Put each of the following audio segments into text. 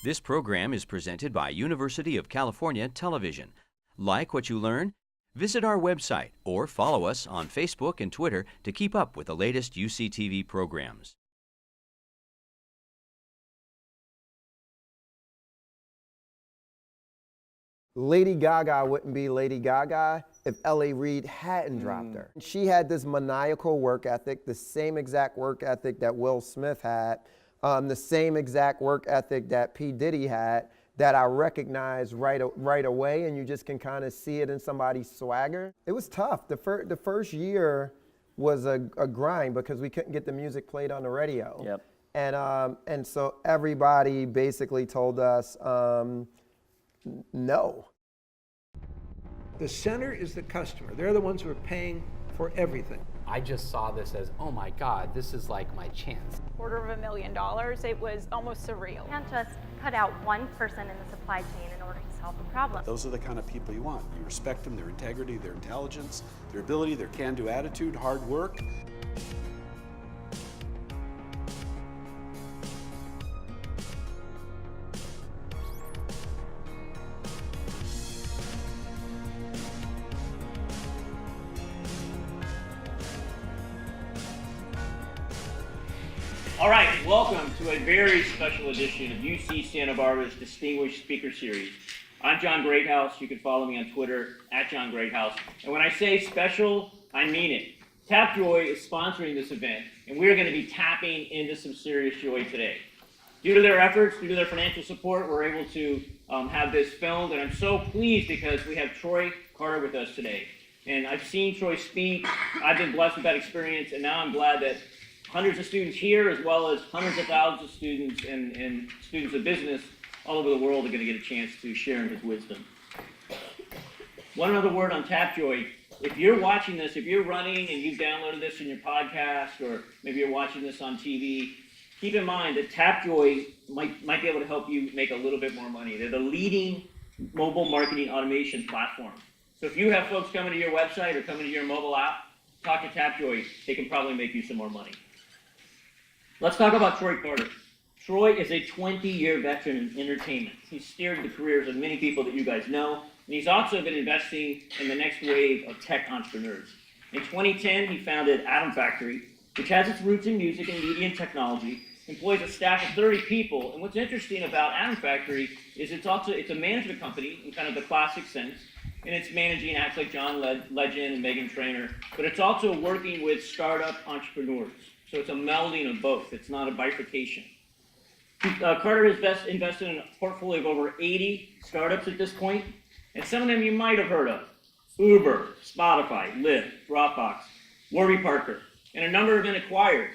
This program is presented by University of California Television. Like what you learn? Visit our website or follow us on Facebook and Twitter to keep up with the latest UCTV programs. Lady Gaga wouldn't be Lady Gaga if L.A. Reid hadn't dropped her. She had this maniacal work ethic, the same exact work ethic that Will Smith had, the same exact work ethic that P. Diddy had, that I recognized right away, and you just can kind of see it in somebody's swagger. It was tough. The first year was a grind because we couldn't get the music played on the radio. Yep. And so everybody basically told us, no. The center is the customer. They're the ones who are paying for everything. I just saw this as, oh my God, this is like my chance. $250,000. It was almost surreal. You can't just cut out one person in the supply chain in order to solve a problem. Those are the kind of people you want. You respect them, their integrity, their intelligence, their ability, their can-do attitude, hard work. All right, welcome to a very special edition of UC Santa Barbara's Distinguished Speaker Series. I'm John Greathouse. You can follow me on Twitter @John Greathouse. And when I say special, I mean it. Tapjoy is sponsoring this event, and we're going to be tapping into some serious joy today. Due to their efforts, due to their financial support, we're able to have this filmed, and I'm so pleased because we have Troy Carter with us today. And I've seen Troy speak. I've been blessed with that experience, and now I'm glad that hundreds of students here, as well as hundreds of thousands of students and students of business all over the world are going to get a chance to share in his wisdom. One other word on Tapjoy. If you're watching this, if you're running and you've downloaded this in your podcast, or maybe you're watching this on TV, keep in mind that Tapjoy might be able to help you make a little bit more money. They're the leading mobile marketing automation platform. So if you have folks coming to your website or coming to your mobile app, talk to Tapjoy. They can probably make you some more money. Let's talk about Troy Carter. Troy is a 20-year veteran in entertainment. He's steered the careers of many people that you guys know, and he's also been investing in the next wave of tech entrepreneurs. In 2010, he founded Atom Factory, which has its roots in music and media and technology, employs a staff of 30 people, and what's interesting about Atom Factory is it's a management company in kind of the classic sense, and it's managing acts like John Legend and Meghan Trainor, but it's also working with startup entrepreneurs. So it's a melding of both. It's not a bifurcation. Carter has invested in a portfolio of over 80 startups at this point, and some of them you might have heard of. Uber, Spotify, Lyft, Dropbox, Warby Parker, and a number have been acquired.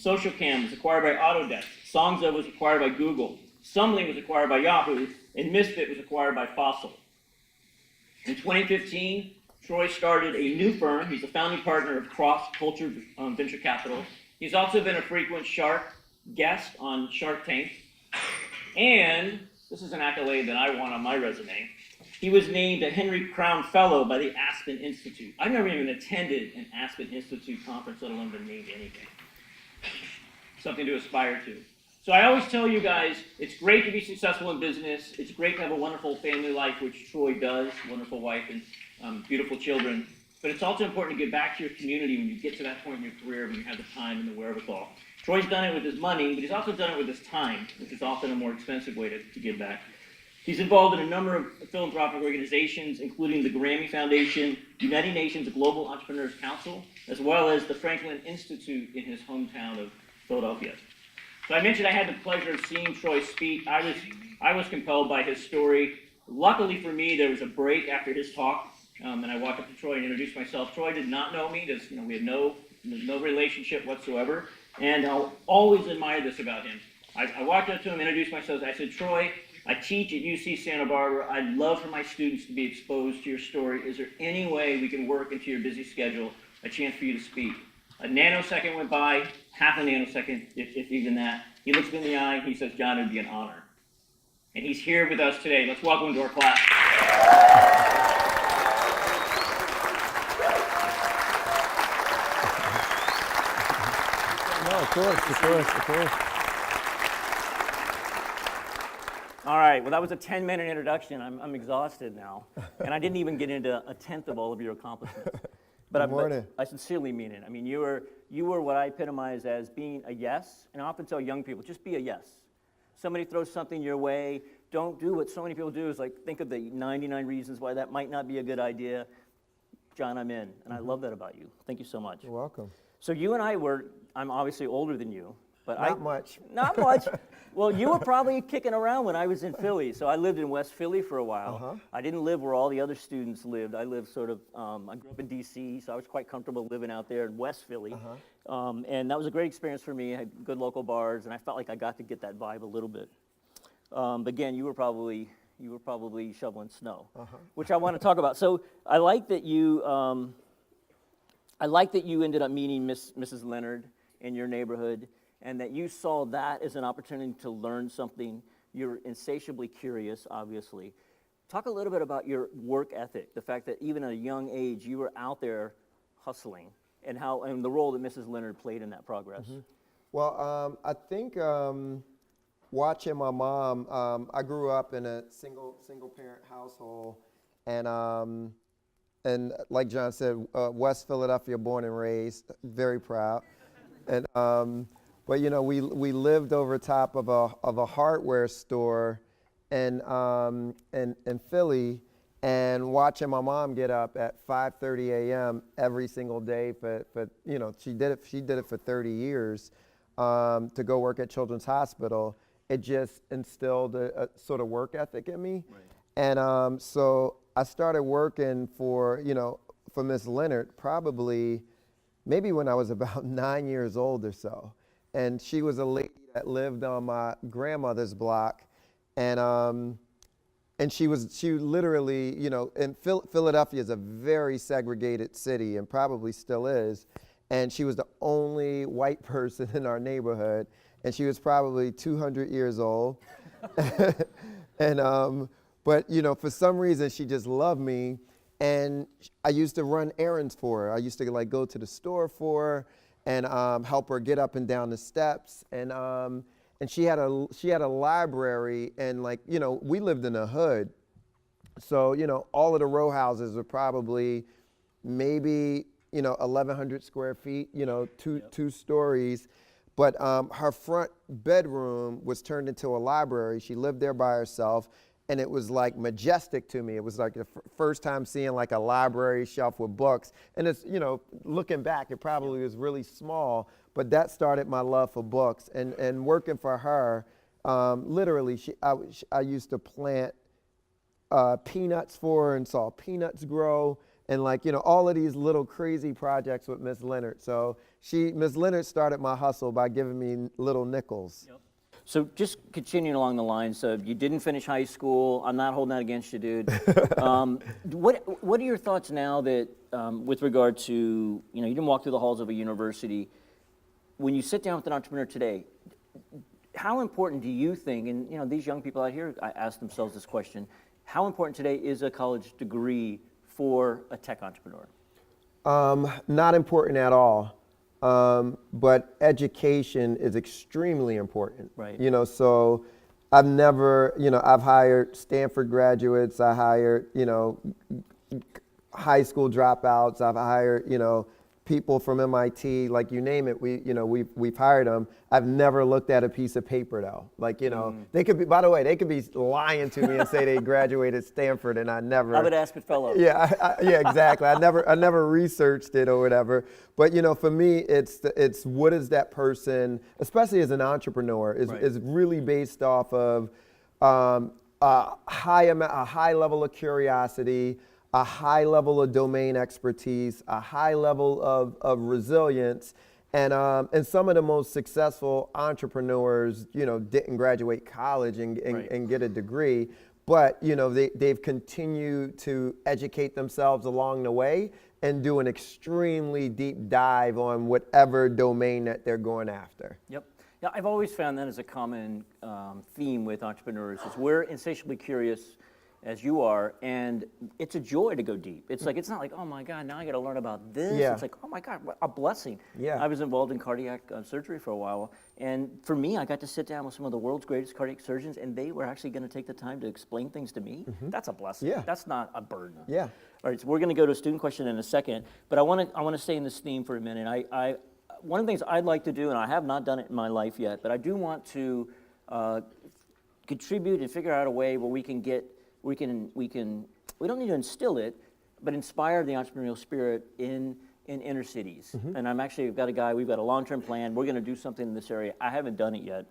SocialCam was acquired by Autodesk, Songza was acquired by Google, Sumling was acquired by Yahoo, and Misfit was acquired by Fossil. In 2015, Troy started a new firm. He's a founding partner of Cross Culture Venture Capital. He's also been a frequent Shark guest on Shark Tank. And this is an accolade that I want on my resume. He was named a Henry Crown Fellow by the Aspen Institute. I've never even attended an Aspen Institute conference, let alone been named anything. Something to aspire to. So I always tell you guys, it's great to be successful in business. It's great to have a wonderful family life, which Troy does, wonderful wife and beautiful children. But it's also important to give back to your community when you get to that point in your career, when you have the time and the wherewithal. Troy's done it with his money, but he's also done it with his time, which is often a more expensive way to give back. He's involved in a number of philanthropic organizations, including the Grammy Foundation, United Nations Global Entrepreneurs Council, as well as the Franklin Institute in his hometown of Philadelphia. So I mentioned I had the pleasure of seeing Troy speak. I was compelled by his story. Luckily for me, there was a break after his talk. And I walked up to Troy and introduced myself. Troy did not know me. We had no relationship whatsoever. And I'll always admire this about him. I walked up to him, introduced myself. I said, Troy, I teach at UC Santa Barbara. I'd love for my students to be exposed to your story. Is there any way we can work into your busy schedule a chance for you to speak? A nanosecond went by, half a nanosecond, if even that. He looks me in the eye. He says, John, it would be an honor. And he's here with us today. Let's welcome him to our class. No, of course. All right, well, that was a 10-minute introduction. I'm exhausted now. And I didn't even get into a tenth of all of your accomplishments. But I sincerely mean it. I mean, you were what I epitomize as being a yes. And I often tell young people, just be a yes. Somebody throws something your way, don't do what so many people do, is like think of the 99 reasons why that might not be a good idea. John, I'm in. And I love that about you. Thank you so much. You're welcome. So you and I'm obviously older than you. But Not much. Not much. Well, you were probably kicking around when I was in Philly. So I lived in West Philly for a while. I didn't live where all the other students lived. I lived sort of, I grew up in D.C., so I was quite comfortable living out there in West Philly. And that was a great experience for me. I had good local bars, and I felt like I got to get that vibe a little bit. But again, you were probably shoveling snow, which I want to talk about. So I like that you ended up meeting Mrs. Leonard in your neighborhood, and that you saw that as an opportunity to learn something. You're insatiably curious, obviously. Talk a little bit about your work ethic, the fact that even at a young age, you were out there hustling, and the role that Mrs. Leonard played in that progress. Well, I think watching my mom, I grew up in a single parent household, and like John said, West Philadelphia, born and raised, very proud. And but you know, we lived over top of a hardware store in Philly, and watching my mom get up at 5:30 a.m. every single day for you know, she did it for 30 years to go work at Children's Hospital. It just instilled a sort of work ethic in me. And so I started working for Miss Leonard probably maybe when I was about 9 years old or so. And she was a lady that lived on my grandmother's block, and she literally, you know, and Philadelphia is a very segregated city and probably still is, and she was the only white person in our neighborhood, and she was probably 200 years old. And but you know, for some reason she just loved me, and I used to run errands for her. I used to like go to the store for her and help her get up and down the steps, and she had a library, and like, you know, we lived in a hood, so you know, all of the row houses were probably maybe, you know, 1,100 square feet, you know, two stories, but her front bedroom was turned into a library. She lived there by herself, and it was like majestic to me. It was like the first time seeing like a library shelf with books. And it's, you know, looking back, it probably was really small, but that started my love for books. And working for her, literally, I used to plant peanuts for her and saw peanuts grow, and like, you know, all of these little crazy projects with Miss Leonard. So Miss Leonard started my hustle by giving me little nickels. So just continuing along the lines of, you didn't finish high school. I'm not holding that against you, dude. What are your thoughts now that, with regard to, you know, you didn't walk through the halls of a university. When you sit down with an entrepreneur today, how important do you think, and you know, these young people out here ask themselves this question, how important today is a college degree for a tech entrepreneur? Not important at all. But education is extremely important. Right. You know, so I've hired Stanford graduates, I hired, you know, high school dropouts, I've hired, you know, people from MIT, like you name it, we've hired them. I've never looked at a piece of paper though. Like, you know, they could be, by the way, they could be lying to me and say they graduated Stanford, and I would ask it fellow. Yeah, yeah, exactly. I never researched it or whatever. But you know, for me, it's what is that person, especially as an entrepreneur, is really based off of a high level of curiosity, a high level of domain expertise, a high level of resilience, and some of the most successful entrepreneurs, you know, didn't graduate college and get a degree, but you know, they've continued to educate themselves along the way and do an extremely deep dive on whatever domain that they're going after. Yep. Yeah, I've always found that as a common theme with entrepreneurs is we're insatiably curious. as you are, and it's a joy to go deep. It's like, it's not like, oh my God, now I got to learn about this. Yeah. It's like, oh my God, what a blessing. Yeah. I was involved in cardiac surgery for a while, and for me, I got to sit down with some of the world's greatest cardiac surgeons, and they were actually going to take the time to explain things to me. That's a blessing. Yeah. That's not a burden. Yeah. All right, so we're going to go to a student question in a second, but I want to stay in this theme for a minute. One of the things I'd like to do, and I have not done it in my life yet, but I do want to contribute and figure out a way where we don't need to instill it, but inspire the entrepreneurial spirit in inner cities. And we've got a long-term plan. We're going to do something in this area. I haven't done it yet,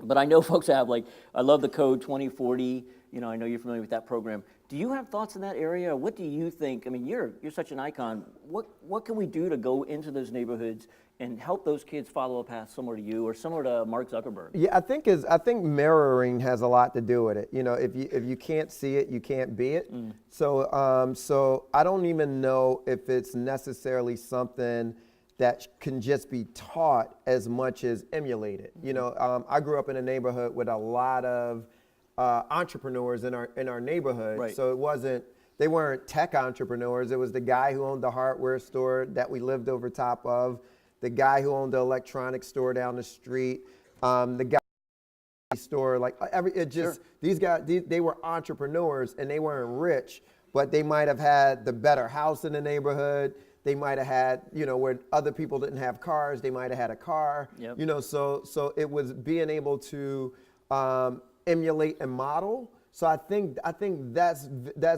but I know folks have, like, I love the code 2040. You know, I know you're familiar with that program. Do you have thoughts in that area? What do you think? I mean, you're such an icon. What can we do to go into those neighborhoods and help those kids follow a path similar to you or similar to Mark Zuckerberg? Yeah, I think mirroring has a lot to do with it. You know, if you can't see it, you can't be it. So I don't even know if it's necessarily something that can just be taught as much as emulated. You know, I grew up in a neighborhood with a lot of entrepreneurs in our neighborhood. Right. So they weren't tech entrepreneurs. It was the guy who owned the hardware store that we lived over top of, the guy who owned the electronics store down the street, the guy store, these guys, they were entrepreneurs and they weren't rich, but they might have had the better house in the neighborhood. They might have had, where other people didn't have cars, they might have had a car. Yep. So it was being able to emulate and model. So I think that's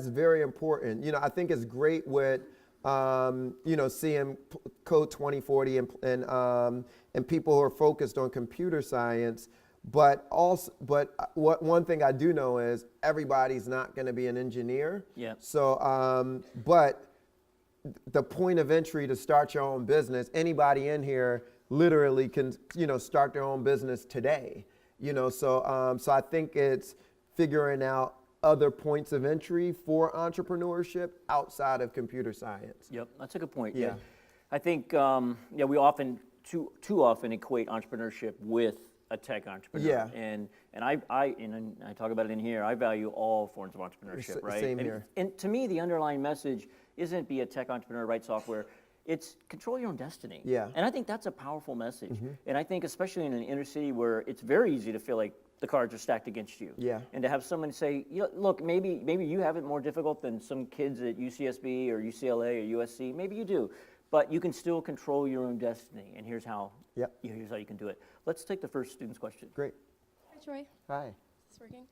very important. I think it's great with seeing Code 2040 and people who are focused on computer science. But one thing I do know is everybody's not going to be an engineer. Yeah. So but the point of entry to start your own business, anybody in here literally can start their own business today. So I think it's figuring out other points of entry for entrepreneurship outside of computer science. Yep, that's a good point. Yeah. I think we often too often equate entrepreneurship with a tech entrepreneur. Yeah. And I talk about it in here. I value all forms of entrepreneurship, right? Same here. And to me, the underlying message isn't be a tech entrepreneur, write software. It's control your own destiny. Yeah. And I think that's a powerful message. And I think especially in an inner city where it's very easy to feel like the cards are stacked against you. Yeah. And to have someone say, look, maybe you have it more difficult than some kids at UCSB or UCLA or USC. Maybe you do, but you can still control your own destiny. And here's how. Yep. Here's how you can do it. Let's take the first student's question. Great. Hi, Troy. Hi. Is this working?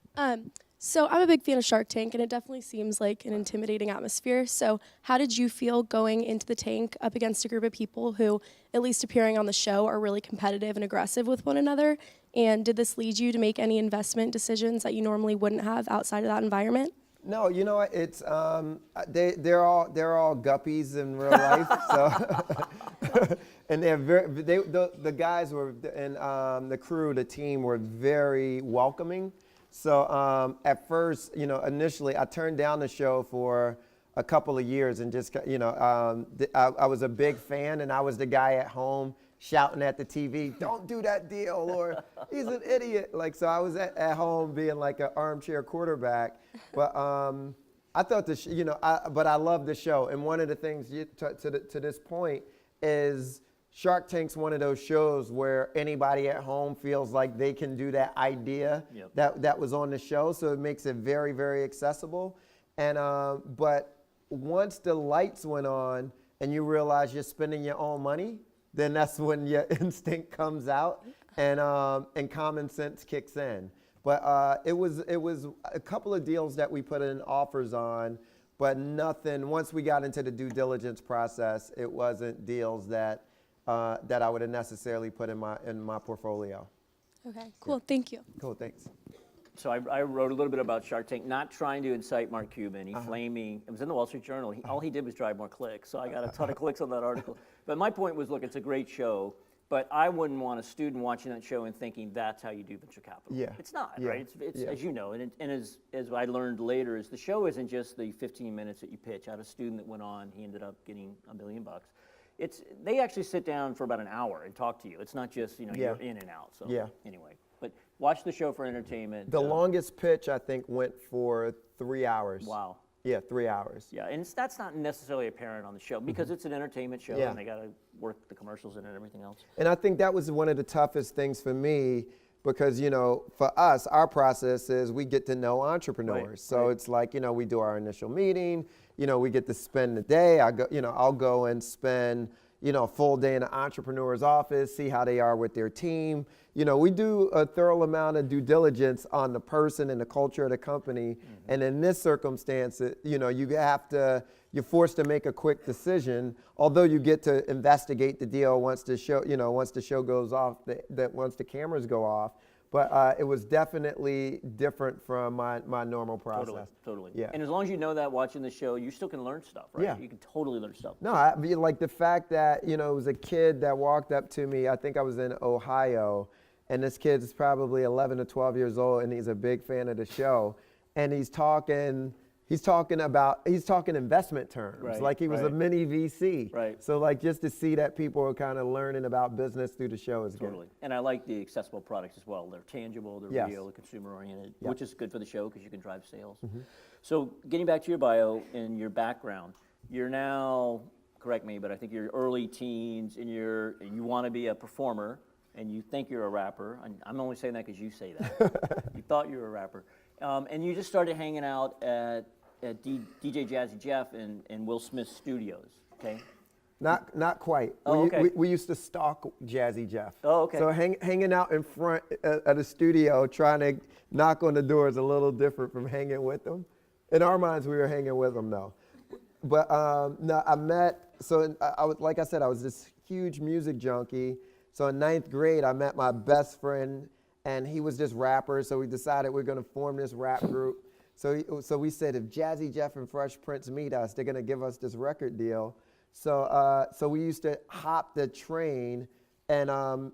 So I'm a big fan of Shark Tank, and it definitely seems like an intimidating atmosphere. So how did you feel going into the tank up against a group of people who, at least appearing on the show, are really competitive and aggressive with one another? And did this lead you to make any investment decisions that you normally wouldn't have outside of that environment? No, it's they're all guppies in real life. So and the guys were and the crew, the team were very welcoming. So at first, initially I turned down the show for a couple of years and just I was a big fan and I was the guy at home shouting at the TV, "Don't do that deal," or "He's an idiot." So I was at home being like an armchair quarterback. But I thought but I love the show. And one of the things to this point is Shark Tank's one of those shows where anybody at home feels like they can do that idea that was on the show. So it makes it very, very accessible. And but once the lights went on and you realize you're spending your own money, then that's when your instinct comes out and common sense kicks in. But it was a couple of deals that we put in offers on, but nothing. Once we got into the due diligence process, it wasn't deals that I would have necessarily put in my portfolio. Okay, cool. Thank you. Cool, thanks. So I wrote a little bit about Shark Tank, not trying to incite Mark Cuban. It was in the Wall Street Journal. All he did was drive more clicks, so I got a ton of clicks on that article. But my point was, look, it's a great show, but I wouldn't want a student watching that show and thinking that's how you do venture capital. Yeah. It's not, Yeah. right? It's Yeah. as you know, and as I learned later, is the show isn't just the 15 minutes that you pitch. I had a student that went on, he ended up getting $1 million. They actually sit down for about an hour and talk to you. It's not just, you're in and out. So anyway, but Watch the show for entertainment. The longest pitch, I think, went for 3 hours. Wow. Yeah, 3 hours. Yeah, and that's not necessarily apparent on the show because it's an entertainment show Yeah. and they got to work the commercials in it and everything else. And I think that was one of the toughest things for me because, you know, for us, our process is we get to know entrepreneurs. Right, so right. it's like, you know, we do our initial meeting, you know, we get to spend the day. I'll go and spend, you know, a full day in an entrepreneur's office, see how they are with their team. You know, we do a thorough amount of due diligence on the person and the culture of the company. And in this circumstance, you know, you're forced to make a quick decision, although you get to investigate the deal once the show goes off, once the cameras go off. But it was definitely different from my normal process. Totally. Yeah. And as long as you know that watching the show, you still can learn stuff, right? Yeah. You can totally learn stuff. No, I mean, like the fact that, you know, it was a kid that walked up to me, I think I was in Ohio, and this kid is probably 11 or 12 years old, and he's a big fan of the show, and he's talking investment terms, Right, like he was a right. mini VC. Right. So like just to see that people are kind of learning about business through the show is Totally. And I like the accessible products as well. They're tangible, they're Yes. real, they're consumer oriented, Yep. which is good for the show because you can drive sales. So getting back to your bio and your background, you're now, correct me, but I think you're early teens and you want to be a performer and you think you're a rapper. And I'm only saying that because you say that. You thought you were a rapper. And you just started hanging out at DJ Jazzy Jeff and Will Smith's studios, okay? Not quite. Oh, okay. We used to stalk Jazzy Jeff. Oh, okay. So hanging out in front of the studio, trying to knock on the door is a little different from hanging with them. In our minds, we were hanging with them, though. But no, like I said, I was this huge music junkie. So in 9th grade, I met my best friend, and he was this rapper. So we decided we're going to form this rap group. So we said, if Jazzy Jeff and Fresh Prince meet us, they're going to give us this record deal. So we used to hop the train, and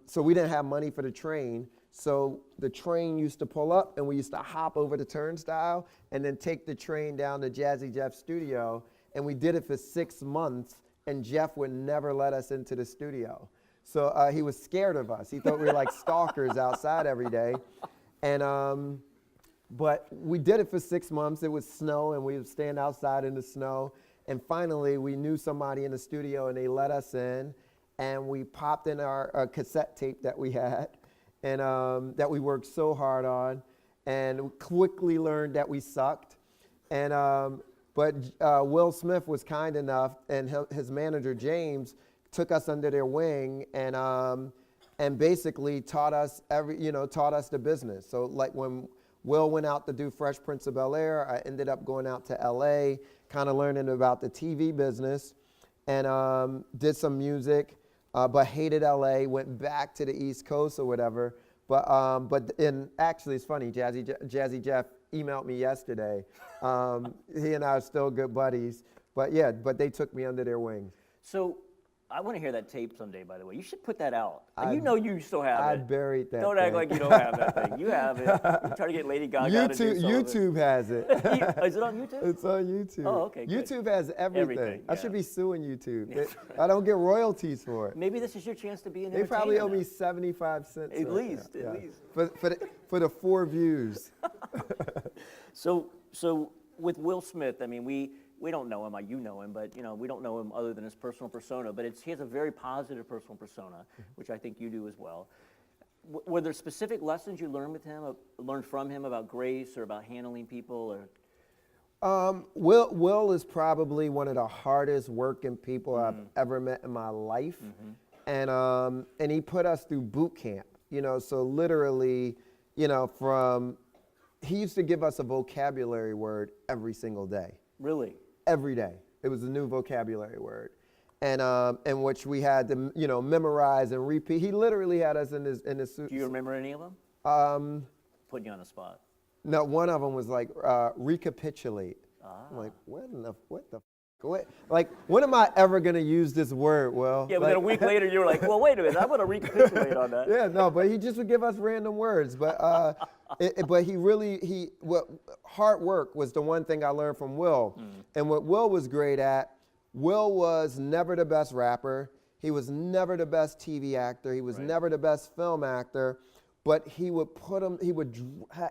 so we didn't have money for the train. So the train used to pull up, and we used to hop over the turnstile and then take the train down to Jazzy Jeff's studio. And we did it for 6 months, and Jeff would never let us into the studio. So he was scared of us. He thought we were like stalkers outside every day. And but we did it for 6 months. It was snow, and we would stand outside in the snow. And finally, we knew somebody in the studio, and they let us in. And we popped in our cassette tape that we had, and that we worked so hard on, and quickly learned that we sucked. And but Will Smith was kind enough, and his manager James took us under their wing, and basically taught us the business. So like when Will went out to do Fresh Prince of Bel-Air, I ended up going out to LA, kind of learning about the TV business, and did some music, but hated LA, went back to the East Coast or whatever. But actually it's funny, Jazzy Jeff emailed me yesterday. He and I are still good buddies, but they took me under their wing. So I want to hear that tape someday, by the way. You should put that out. You know you still have it. I buried that Don't thing. act like you don't have that thing. You have it. You try to get Lady Gaga to do some of it. YouTube has it. Is it on YouTube? It's on YouTube. Oh, okay, good. YouTube has everything. I yeah. should be suing YouTube. I don't get royalties for it. Maybe this is your chance to be an They probably owe entertainer me 75 cents. At least. For the 4 views. So with Will Smith, I mean, we don't know him, you know him, but we don't know him other than his personal persona, but he has a very positive personal persona, which I think you do as well. Were there specific lessons you learned from him about grace or about handling people? Or? Will is probably one of the hardest working people I've ever met in my life. And he put us through boot camp, so literally, he used to give us a vocabulary word every single day. Really? Every day. It was a new vocabulary word. And in which we had to, memorize and repeat. He literally had us in his suit. Do you remember any of them? Putting you on the spot. No, one of them was like, recapitulate. I'm like, what the like, when am I ever going to use this word? Well, yeah, but then a week later you were like, well, wait a minute, I'm going to recapitulate on that. Yeah, no, but he just would give us random words. But hard work was the one thing I learned from Will. And what Will was great at, Will was never the best rapper. He was never the best TV actor. He was never the best film actor. but he would put him,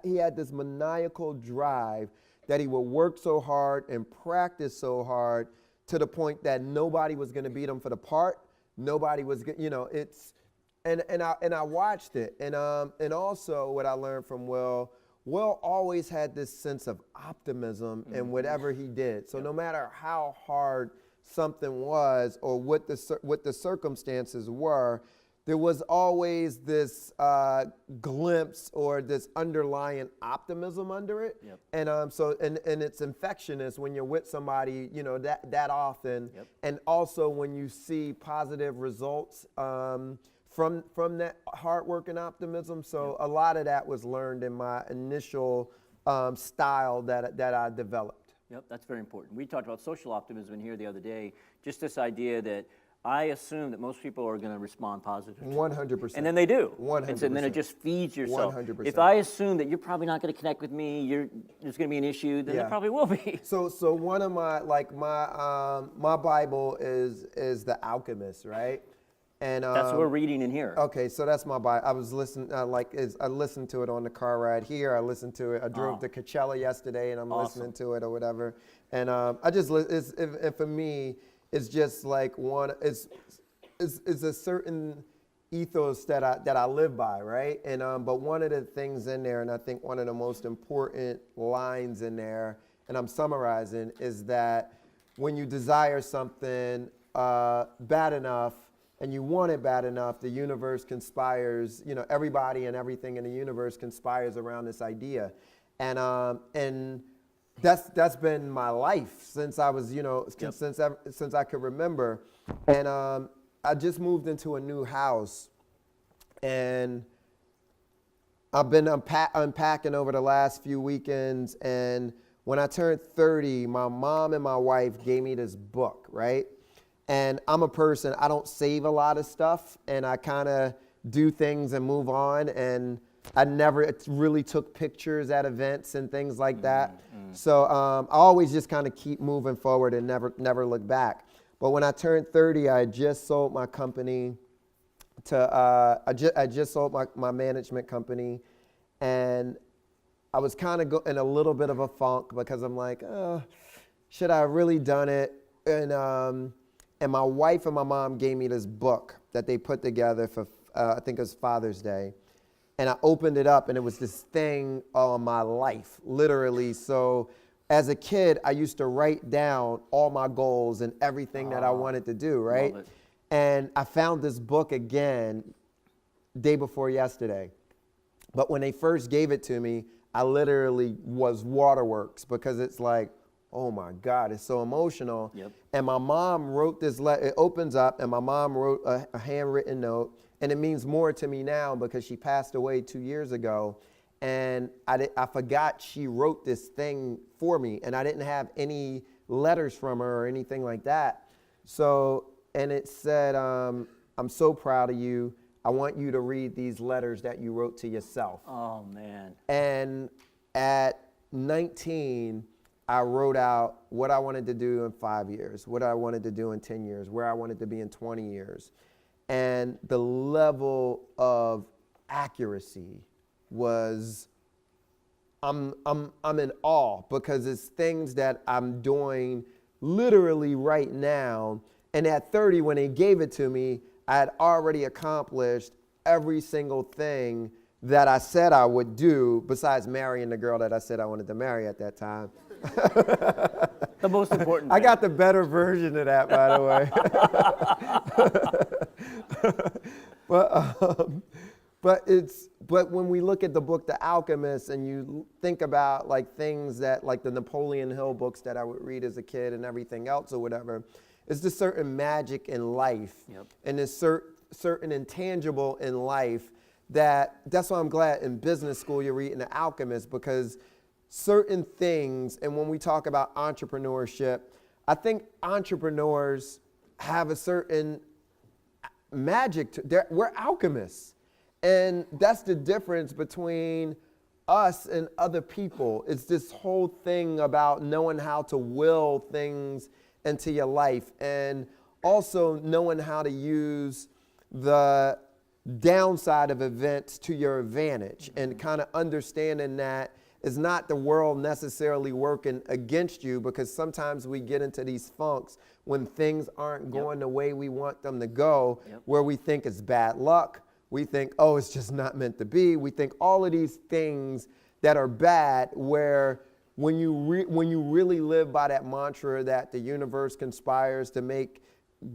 he had this maniacal drive that he would work so hard and practice so hard to the point that nobody was going to beat him for the part. Nobody was, and I watched it. And also what I learned from Will always had this sense of optimism in whatever he did. So no matter how hard something was or what the circumstances were, there was always this glimpse or this underlying optimism under it. Yep. And it's infectious when you're with somebody, that often. Yep. And also when you see positive results from that hard work and optimism. So a lot of that was learned in my initial style that I developed. Yep, that's very important. We talked about social optimism in here the other day, just this idea that I assume that most people are going to respond positively. 100%. And then they do. 100%. And then it just feeds yourself. 100%. If I assume that you're probably not going to connect with me, there's going to be an issue, then there probably will be. So one of my, my Bible is The Alchemist, right? And that's what we're reading in here. Okay, so that's my Bible. I was listening, I listened to it on the car ride here. I listened to it. I drove to Coachella yesterday, and I'm listening to it or whatever. And and for me, it's just like it's a certain ethos that I live by, right? And but one of the things in there, and I think one of the most important lines in there, and I'm summarizing, is that when you desire something bad enough, and you want it bad enough, the universe conspires, everybody and everything in the universe conspires around this idea. And that's been my life since I was, since I could remember. And I just moved into a new house, and I've been unpacking over the last few weekends. And when I turned 30, my mom and my wife gave me this book, right? And I'm a person, I don't save a lot of stuff, and I kind of do things and move on. And I never really took pictures at events and things like that. So I always just kind of keep moving forward and never look back. But when I turned 30, I just sold my company I just sold my management company, and I was kind of in a little bit of a funk because I'm like, should I have really done it? And my wife and my mom gave me this book that they put together for, I think it was Father's Day. And I opened it up, and it was this thing on my life, literally. So as a kid, I used to write down all my goals and everything that I wanted to do, right? Love it. And I found this book again day before yesterday. But when they first gave it to me, I literally was waterworks, because it's like, oh my God, it's so emotional. Yep. And my mom wrote this letter. It opens up, and my mom wrote a handwritten note, and it means more to me now because she passed away 2 years ago. And I forgot she wrote this thing for me, and I didn't have any letters from her or anything like that. So, and it said, I'm so proud of you. I want you to read these letters that you wrote to yourself. Oh, man. And at 19, I wrote out what I wanted to do in 5 years, what I wanted to do in 10 years, where I wanted to be in 20 years. And the level of accuracy was, I'm in awe, because it's things that I'm doing literally right now. And at 30, when they gave it to me, I had already accomplished every single thing that I said I would do, besides marrying the girl that I said I wanted to marry at that time. The most important thing. I got the better version of that, by the way. But when we look at the book The Alchemist, and you think about like things that, like the Napoleon Hill books that I would read as a kid and everything else or whatever, it's just certain magic in life. Yep. And there's certain intangible in life that's why I'm glad in business school you're reading The Alchemist, because certain things, and when we talk about entrepreneurship, I think entrepreneurs have a certain magic we're alchemists. And that's the difference between us and other people. It's this whole thing about knowing how to will things into your life, and also knowing how to use the downside of events to your advantage, and kind of understanding that it's not the world necessarily working against you, because sometimes we get into these funks when things aren't going the way we want them to go, where we think it's bad luck. We think, oh, it's just not meant to be. We think all of these things that are bad, where when you really live by that mantra that the universe conspires to make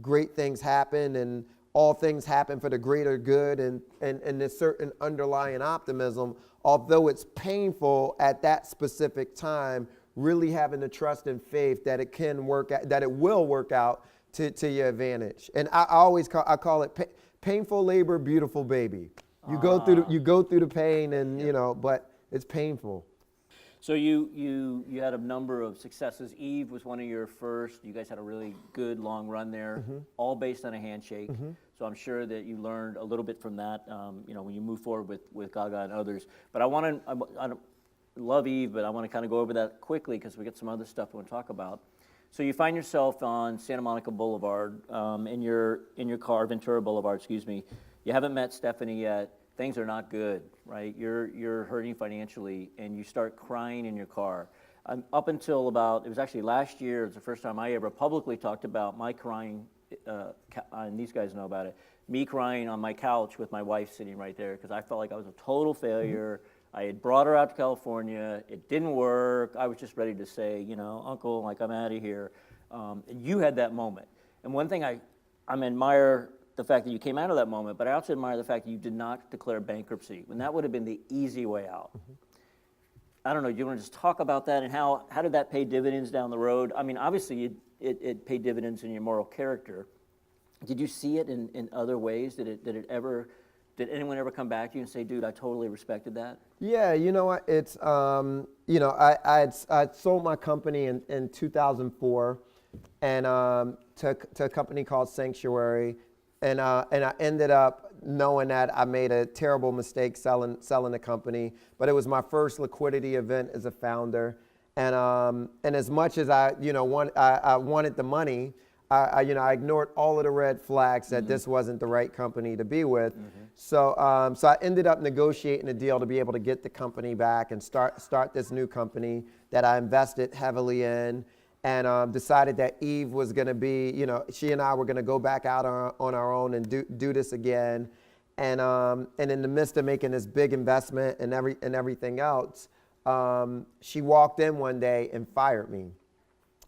great things happen and all things happen for the greater good, and this certain underlying optimism, although it's painful at that specific time, really having the trust and faith that it can work out, that it will work out to your advantage. And I call it painful labor, beautiful baby. You go through the pain, and you know, but it's painful. So you had a number of successes. Eve was one of your first. You guys had a really good long run there, all based on a handshake. So I'm sure that you learned a little bit from that, you know, when you move forward with Gaga and others. But I love Eve, but I want to kind of go over that quickly because we got some other stuff we want to talk about. So you find yourself on Santa Monica Boulevard, in your car, Ventura Boulevard, excuse me. You haven't met Stephanie yet. Things are not good, right? You're hurting financially, and you start crying in your car. Up until about, it was actually last year, it's the first time I ever publicly talked about my crying, and these guys know about it, me crying on my couch with my wife sitting right there, because I felt like I was a total failure. I had brought her out to California. It didn't work. I was just ready to say, you know, Uncle, like, I'm out of here. And you had that moment. And one thing I admire the fact that you came out of that moment, but I also admire the fact that you did not declare bankruptcy, when that would have been the easy way out. I don't know, do you want to just talk about that, and how did that pay dividends down the road? I mean, obviously it paid dividends in your moral character. Did you see it in other ways? Did anyone ever come back to you and say, dude, I totally respected that? Yeah, you know what, it's, you know, I sold my company in 2004, and to a company called Sanctuary. And I ended up knowing that I made a terrible mistake selling the company, but it was my first liquidity event as a founder. And as much as I wanted the money, I ignored all of the red flags that this wasn't the right company to be with. So I ended up negotiating a deal to be able to get the company back and start this new company that I invested heavily in. And decided that Eve was going to be, you know, she and I were going to go back out on our own and do this again. And in the midst of making this big investment and everything else, she walked in one day and fired me.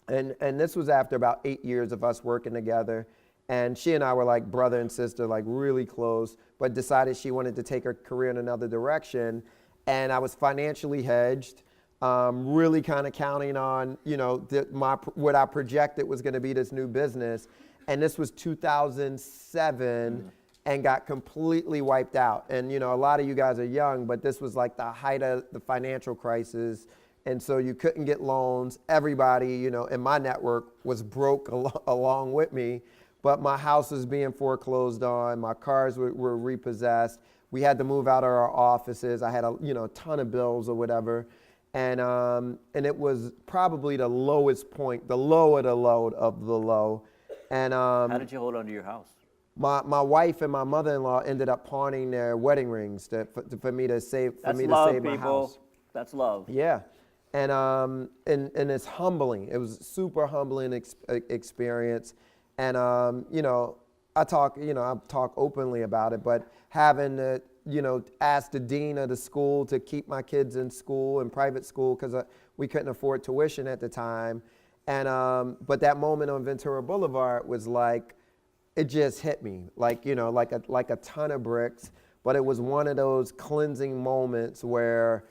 And this was after about 8 years of us working together. And she and I were like brother and sister, like really close, but decided she wanted to take her career in another direction. And I was financially hedged. Really kind of counting on, you know, what I projected was going to be this new business. And this was 2007 and got completely wiped out. And, you know, a lot of you guys are young, but this was like the height of the financial crisis. And so you couldn't get loans. Everybody, you know, in my network was broke along with me. But my house was being foreclosed on. My cars were repossessed. We had to move out of our offices. I had a ton of bills or whatever. And it was probably the lowest point, the low of the low of the low. And how did you hold on to your house? My wife and my mother-in-law ended up pawning their wedding rings for me to save my house. That's love. Yeah, and it's humbling. It was a super humbling experience. And you know, I talk openly about it, but having to, you know, asked the dean of the school to keep my kids in school, in private school, because we couldn't afford tuition at the time. And but that moment on Ventura Boulevard was like, it just hit me, like, you know, like a ton of bricks. But it was one of those cleansing moments where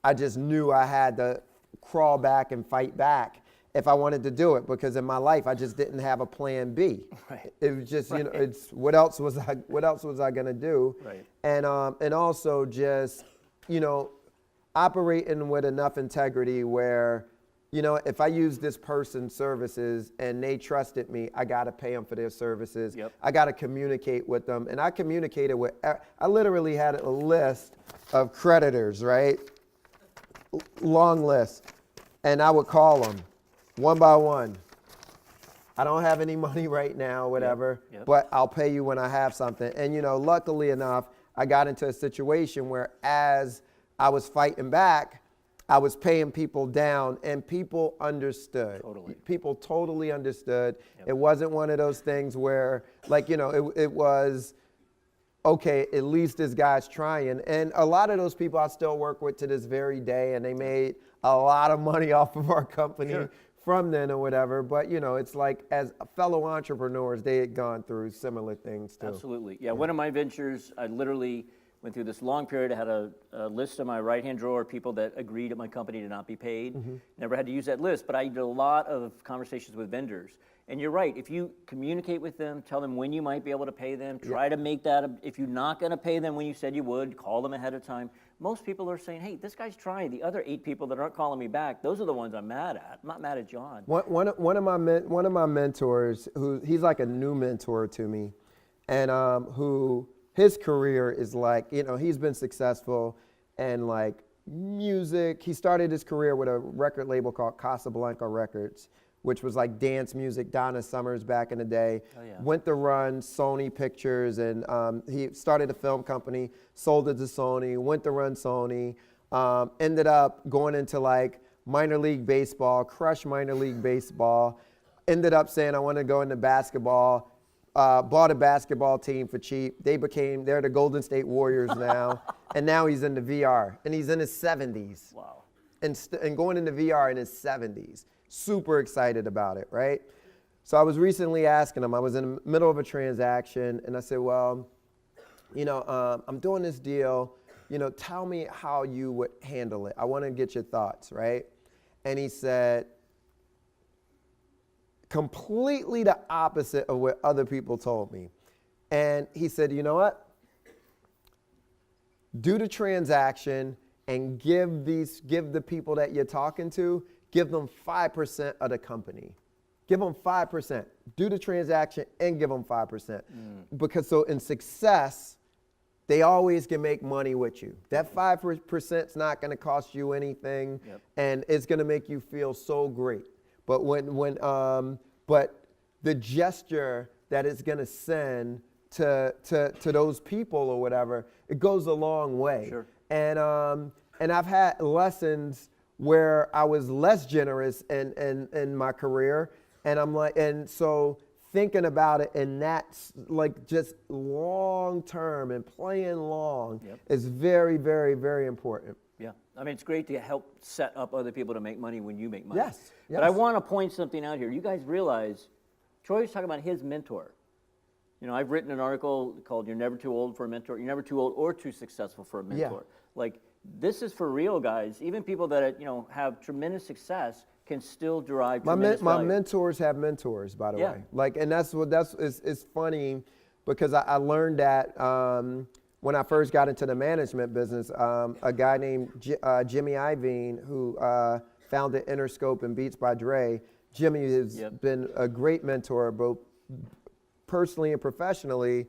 I just knew I had to crawl back and fight back if I wanted to do it, because in my life I just didn't have a plan B. Right. It was just, you know, it's what else was I gonna do? Right. And also just, you know, operating with enough integrity where, you know, if I use this person's services and they trusted me, I gotta pay them for their services. Yep. I gotta communicate with them, and I communicated with. I literally had a list of creditors, right? Long list, and I would call them one by one. I don't have any money right now, whatever, Yep. but I'll pay you when I have something. And, you know, luckily enough, I got into a situation where as I was fighting back, I was paying people down, and people understood. Totally. People totally understood. It wasn't one of those things where, like, you know, it was, okay, at least this guy's trying. And a lot of those people I still work with to this very day, and they made a lot of money off of our company from then or whatever. But, you know, it's like as fellow entrepreneurs, they had gone through similar things too. Absolutely. Yeah, one of my ventures, I literally went through this long period. I had a list in my right-hand drawer of people that agreed at my company to not be paid. Never had to use that list, but I did a lot of conversations with vendors. And you're right, if you communicate with them, tell them when you might be able to pay them, try to make that, if you're not gonna pay them when you said you would, call them ahead of time. Most people are saying, hey, this guy's trying. The other 8 people that aren't calling me back, those are the ones I'm mad at. I'm not mad at John. One of my mentors, he's like a new mentor to me, and who his career is like, you know, he's been successful and like music. He started his career with a record label called Casablanca Records, which was like dance music, Donna Summers back in the day. Oh, yeah. Went to run Sony Pictures, and he started a film company, sold it to Sony, went to run Sony, ended up going into like minor league baseball, crushed minor league baseball, ended up saying I want to go into basketball, bought a basketball team for cheap. They're the Golden State Warriors now, and now he's into VR, and he's in his 70s. Wow. And going into VR in his 70s. Super excited about it, right? So I was recently asking him, I was in the middle of a transaction, and I said, well, you know, I'm doing this deal, you know, tell me how you would handle it. I want to get your thoughts, right? And he said, completely the opposite of what other people told me. And he said, you know what? Do the transaction and give the people that you're talking to, give them 5% of the company. Give them 5%. Do the transaction and give them 5%. Because so in success, they always can make money with you. That 5% is not going to cost you anything, and it's going to make you feel so great. But but the gesture that it's going to send to those people or whatever, it goes a long way. Sure. And I've had lessons where I was less generous in my career, and I'm like, and so thinking about it, and that's like just long term and playing long is very, very, very important. Yeah, I mean, it's great to help set up other people to make money when you make money. Yes. But I want to point something out here. You guys realize, Troy was talking about his mentor. You know, I've written an article called "You're Never Too Old for a Mentor." You're never too old or too successful for a mentor. Like, this is for real, guys. Even people that have tremendous success can still derive tremendous value. My mentors have mentors, by the way. Like, and it's funny because I learned that when I first got into the management business. A guy named Jimmy Iovine, who founded Interscope and Beats by Dre. Jimmy has been a great mentor, both personally and professionally.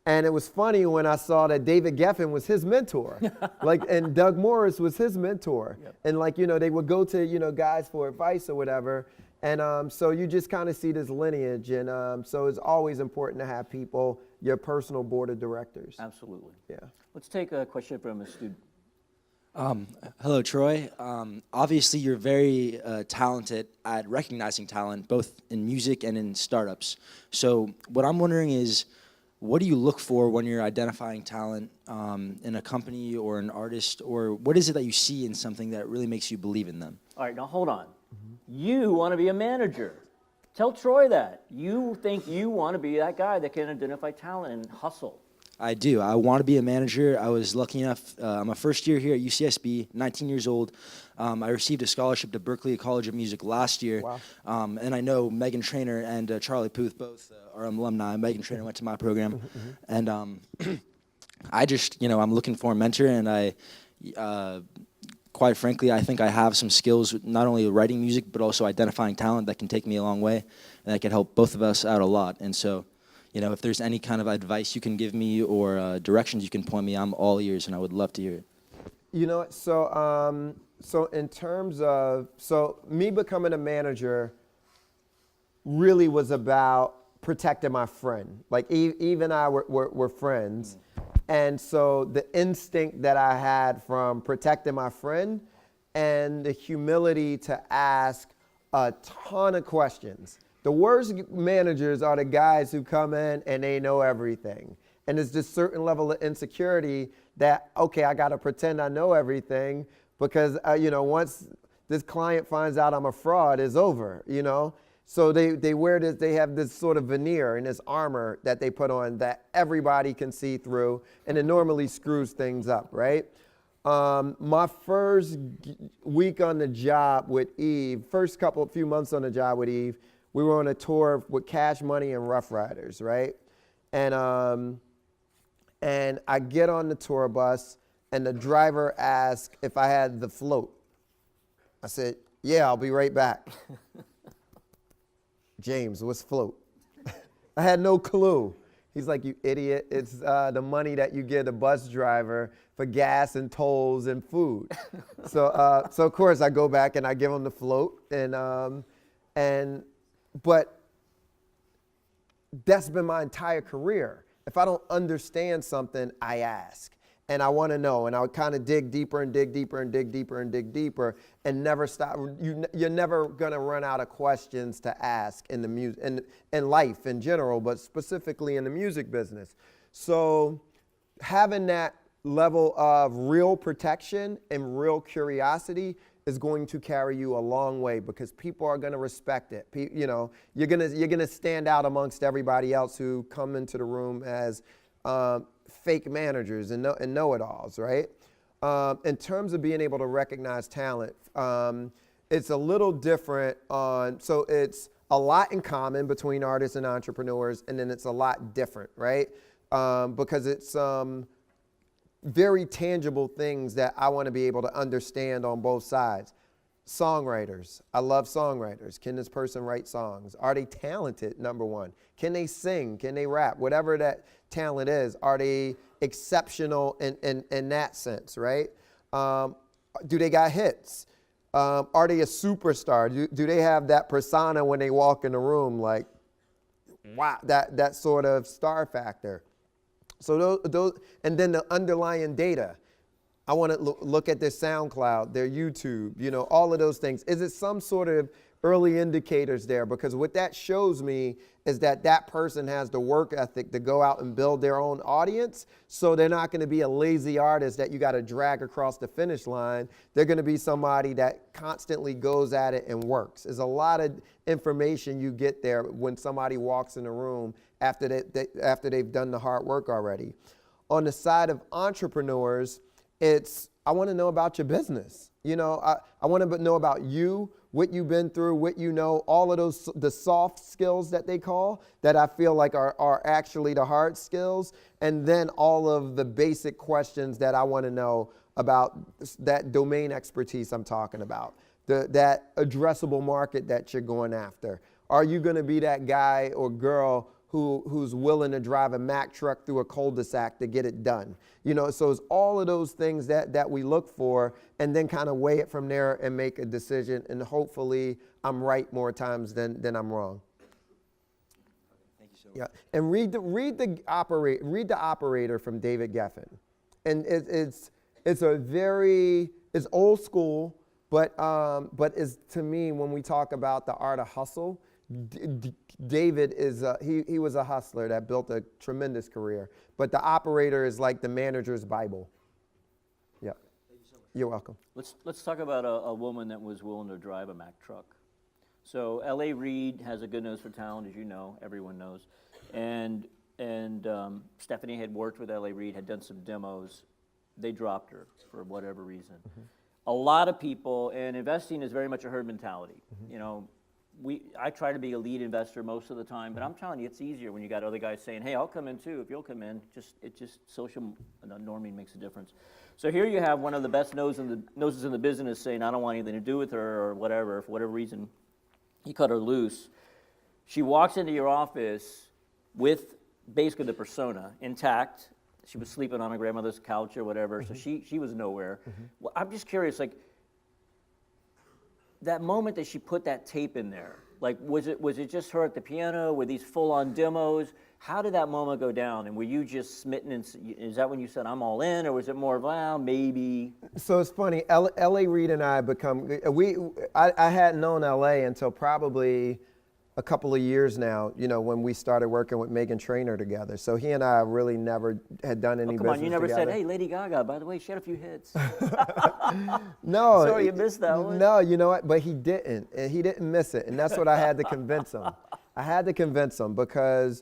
And it was funny when I saw that David Geffen was his mentor, and Doug Morris was his mentor. And they would go to, guys for advice or whatever. And so you just kind of see this lineage. And so it's always important to have people, your personal board of directors. Absolutely. Yeah. Let's take a question from a student. Hello, Troy. Obviously, you're very talented at recognizing talent, both in music and in startups. So what I'm wondering is, what do you look for when you're identifying talent in a company or an artist, or what is it that you see in something that really makes you believe in them? All right, now hold on. You want to be a manager. Tell Troy that. You think you want to be that guy that can identify talent and hustle. I do. I want to be a manager. I was lucky enough. I'm a first year here at UCSB, 19 years old. I received a scholarship to Berklee College of Music last year. Wow. And I know Megan Trainor and Charlie Puth both are alumni. Megan Trainor went to my program. And I just, I'm looking for a mentor, and I, quite frankly, I think I have some skills, not only writing music, but also identifying talent that can take me a long way, and that can help both of us out a lot. And so, if there's any kind of advice you can give me or directions you can point me, I'm all ears, and I would love to hear it. So in terms of, me becoming a manager, really was about protecting my friend. Like Eve and I were friends. And so the instinct that I had from protecting my friend and the humility to ask a ton of questions. The worst managers are the guys who come in and they know everything. And there's this certain level of insecurity that, okay, I got to pretend I know everything because, once this client finds out I'm a fraud, it's over, So they wear this, they have this sort of veneer and this armor that they put on that everybody can see through, and it normally screws things up, right? My first week on the job with Eve, few months on the job with Eve, we were on a tour with Cash Money and Rough Riders, right? And I get on the tour bus, and the driver asked if I had the float. I said, yeah, I'll be right back. James, what's float? I had no clue. He's like, you idiot. It's the money that you give the bus driver for gas and tolls and food. So of course I go back and I give him the float, but that's been my entire career. If I don't understand something, I ask. And I want to know, and I would kind of dig deeper and dig deeper and dig deeper and dig deeper and never stop. You're never going to run out of questions to ask in the music, in life in general, but specifically in the music business. So having that level of real protection and real curiosity is going to carry you a long way because people are going to respect it. You're going to stand out amongst everybody else who come into the room as fake managers and know-it-alls, right? In terms of being able to recognize talent, it's a little different so it's a lot in common between artists and entrepreneurs, and then it's a lot different, right? Because it's very tangible things that I want to be able to understand on both sides. Songwriters. I love songwriters. Can this person write songs? Are they talented, number one? Can they sing? Can they rap? Whatever that talent is, are they exceptional in that sense, right? Do they got hits? Are they a superstar? Do they have that persona when they walk in the room, like, wow, that sort of star factor? So those, and then the underlying data. I want to look at their SoundCloud, their YouTube, all of those things. Is it some sort of early indicators there? Because what that shows me is that person has the work ethic to go out and build their own audience. So they're not going to be a lazy artist that you got to drag across the finish line. They're going to be somebody that constantly goes at it and works. There's a lot of information you get there when somebody walks in the room after they've done the hard work already. On the side of entrepreneurs, I want to know about your business. I want to know about you, what you've been through, what you know, all of those, the soft skills that they call, that I feel like are actually the hard skills. And then all of the basic questions that I want to know about that domain expertise I'm talking about, that addressable market that you're going after. Are you going to be that guy or girl who's willing to drive a Mack truck through a cul-de-sac to get it done? So it's all of those things that we look for, and then kind of weigh it from there and make a decision, and hopefully I'm right more times than I'm wrong. Thank you so much. Yeah, and read the Operator from David Geffen, and it's old school, but is, to me, when we talk about the art of hustle, David is he was a hustler that built a tremendous career, but the Operator is like the manager's Bible. Yeah. Thank you so much. You're welcome. Let's talk about a woman that was willing to drive a Mack truck. So L.A. Reid has a good nose for talent, as you know, everyone knows, and Stephanie had worked with L.A. Reid, had done some demos. They dropped her for whatever reason. Mm-hmm. A lot of people, and investing is very much a herd mentality. Mm-hmm. I try to be a lead investor most of the time, but I'm telling you, it's easier when you got other guys saying, "Hey, I'll come in too if you'll come in." Social norming makes a difference. So here you have one of the best noses in the business saying, "I don't want anything to do with her," or whatever, for whatever reason. You cut her loose. She walks into your office with basically the persona intact. She was sleeping on her grandmother's couch or whatever, so she was nowhere. Well, I'm just curious, like, that moment that she put that tape in there, Like, was it just her at the piano? Were these full-on demos? How did that moment go down? And were you just smitten? And is that when you said, I'm all in? Or was it more of, well, maybe? So it's funny, L.A. Reid and I I hadn't known L.A. until probably a couple of years now, you know, when we started working with Meghan Trainor together. So he and I really never had done any business together. Come on, you never said, hey, Lady Gaga, by the way, she had a few hits. No. Sorry, you missed that one. No, you know what? But he didn't. And he didn't miss it. And that's what I had to convince him. I had to convince him because